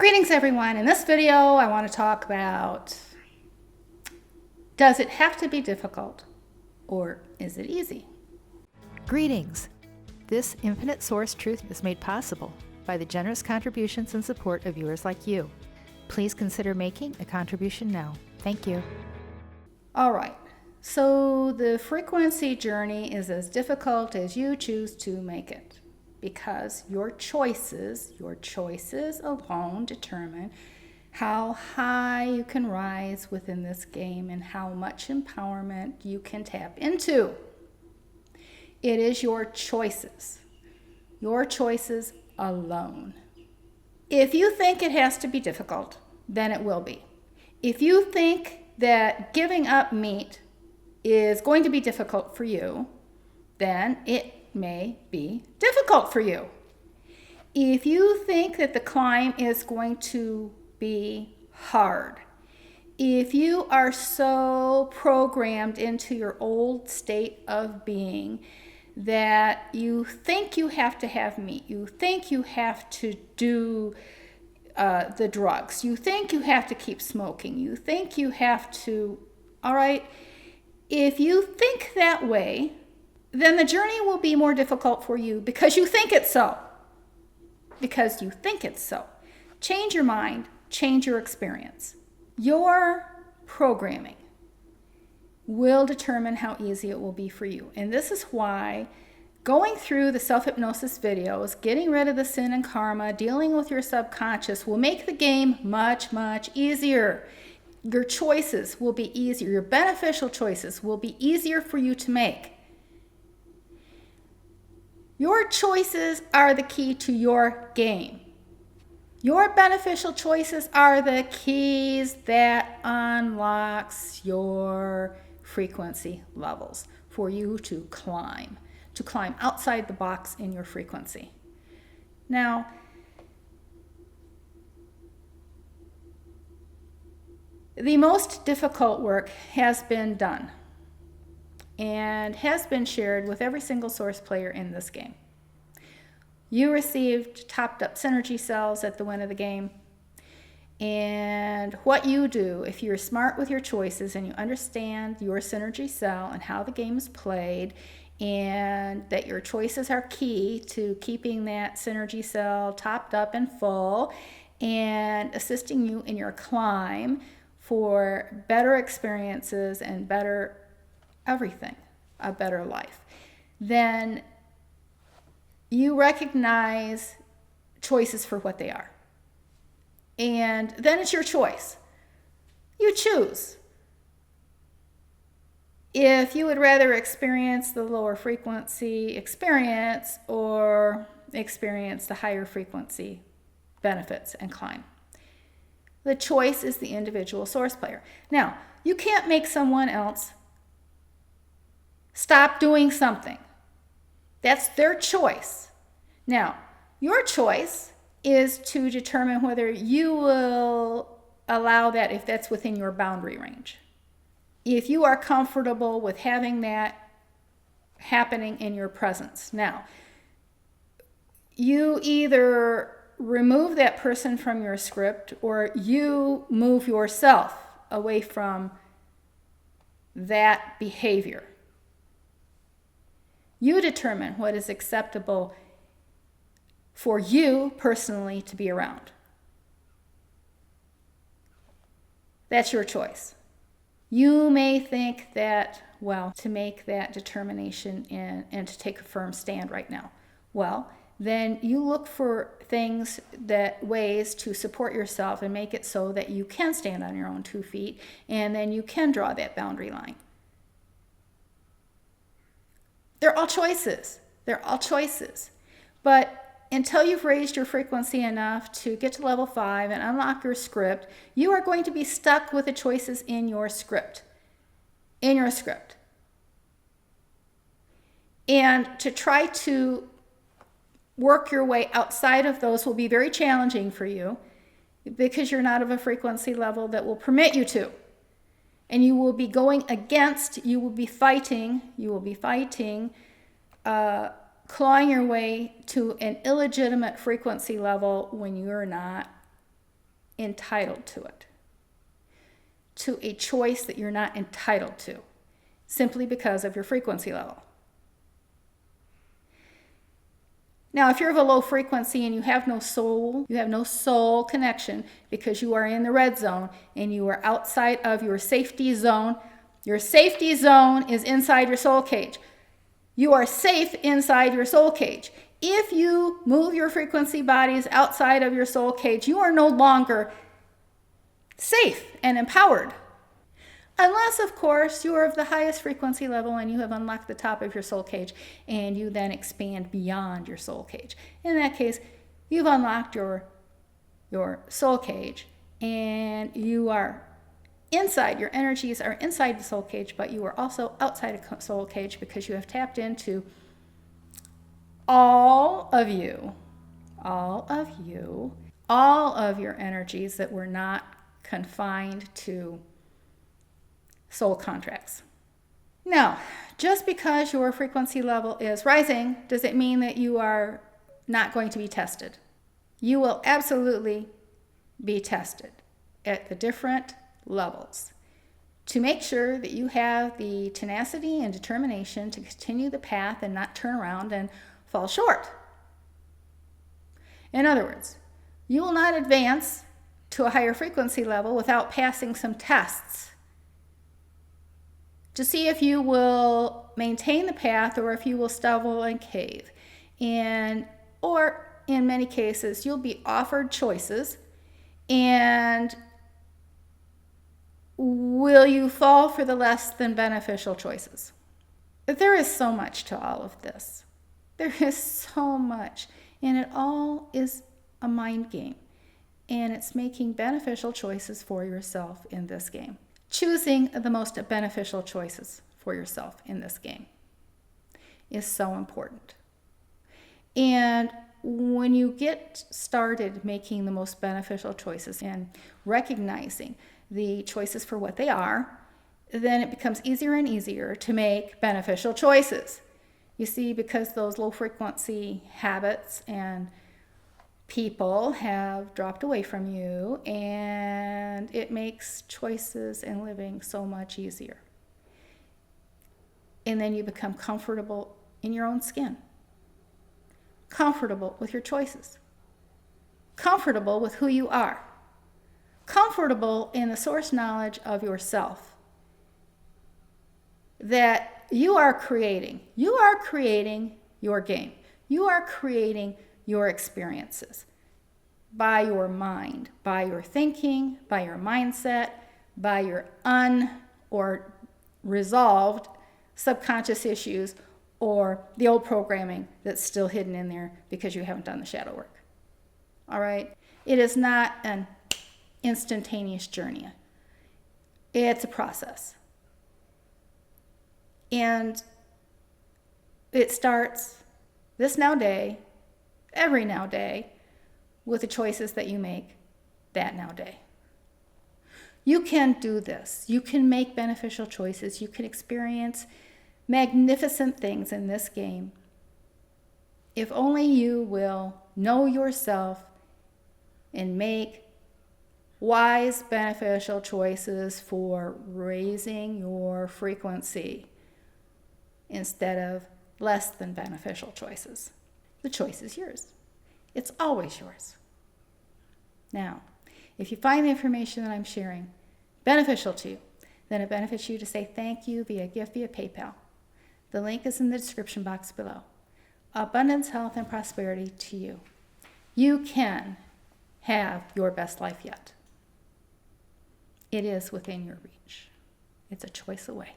Greetings everyone. In this video I want to talk about, does it have to be difficult or is it easy? Greetings! This infinite source truth is made possible by the generous contributions and support of viewers like you. Please consider making a contribution now. Thank you. Alright, so the frequency journey is as difficult as you choose to make it, because your choices alone determine how high you can rise within this game and how much empowerment you can tap into. It is your choices alone. If you think it has to be difficult, then it will be. If you think that giving up meat is going to be difficult for you, then it may be difficult for you. If you think that the climb is going to be hard, if you are so programmed into your old state of being that you think you have to have meat, you think you have to do the drugs, you think you have to keep smoking, you think you have to, all right, if you think that way, then the journey will be more difficult for you because you think it's so. Because you think it's so. Change your mind, change your experience. Your programming will determine how easy it will be for you. And this is why going through the self-hypnosis videos, getting rid of the sin and karma, dealing with your subconscious will make the game much, much easier. Your choices will be easier. Your beneficial choices will be easier for you to make. Your choices are the key to your game. Your beneficial choices are the keys that unlocks your frequency levels for you to climb outside the box in your frequency. Now, the most difficult work has been done and has been shared with every single source player in this game. You received topped up synergy cells at the win of the game. And what you do, if you're smart with your choices and you understand your synergy cell and how the game is played, and that your choices are key to keeping that synergy cell topped up and full and assisting you in your climb for better experiences and better everything, a better life, then you recognize choices for what they are. And then it's your choice. You choose. If you would rather experience the lower frequency experience or experience the higher frequency benefits and climb. The choice is the individual source player. Now, you can't make someone else stop doing something. That's their choice. Now, your choice is to determine whether you will allow that if that's within your boundary range. If you are comfortable with having that happening in your presence. Now, you either remove that person from your script or you move yourself away from that behavior. You determine what is acceptable for you personally to be around. That's your choice. You may think that, well, to make that determination and to take a firm stand right now, well, then you look for things, ways to support yourself and make it so that you can stand on your own 2 feet, and then you can draw that boundary line. They're all choices. They're all choices. But until you've raised your frequency enough to get to level 5 and unlock your script, you are going to be stuck with the choices in your script. And to try to work your way outside of those will be very challenging for you because you're not of a frequency level that will permit you to. And you will be going against, you will be fighting, clawing your way to an illegitimate frequency level when you're not entitled to it, to a choice that you're not entitled to, simply because of your frequency level. Now, if you're of a low frequency and you have no soul connection because you are in the red zone and you are outside of your safety zone is inside your soul cage. You are safe inside your soul cage. If you move your frequency bodies outside of your soul cage, you are no longer safe and empowered. Unless, of course, you are of the highest frequency level and you have unlocked the top of your soul cage and you then expand beyond your soul cage. In that case, you've unlocked your soul cage and you are inside, your energies are inside the soul cage, but you are also outside the soul cage because you have tapped into all of your energies that were not confined to soul contracts. Now, just because your frequency level is rising, does it mean that you are not going to be tested? You will absolutely be tested at the different levels to make sure that you have the tenacity and determination to continue the path and not turn around and fall short. In other words, you will not advance to a higher frequency level without passing some tests to see if you will maintain the path or if you will stumble and cave. Or in many cases, you'll be offered choices, and will you fall for the less than beneficial choices? There is so much to all of this. There is so much, and it all is a mind game, and it's making beneficial choices for yourself in this game. Choosing the most beneficial choices for yourself in this game is so important. And when you get started making the most beneficial choices and recognizing the choices for what they are, then it becomes easier and easier to make beneficial choices. You see, because those low frequency habits and people have dropped away from you, and it makes choices and living so much easier. And then you become comfortable in your own skin, comfortable with your choices, comfortable with who you are, comfortable in the source knowledge of yourself that you are creating. You are creating your game. You are creating your experiences by your mind, by your thinking, by your mindset, by your or resolved subconscious issues, or the old programming that's still hidden in there because you haven't done the shadow work. All right? It is not an instantaneous journey. It's a process. And it starts this now day, every now day, with the choices that you make that now day. You can do this. You can make beneficial choices. You can experience magnificent things in this game if only you will know yourself and make wise, beneficial choices for raising your frequency instead of less than beneficial choices. The choice is yours. It's always yours. Now, if you find the information that I'm sharing beneficial to you, then it benefits you to say thank you via gift via PayPal. The link is in the description box below. Abundance, health, and prosperity to you. You can have your best life yet. It is within your reach. It's a choice away.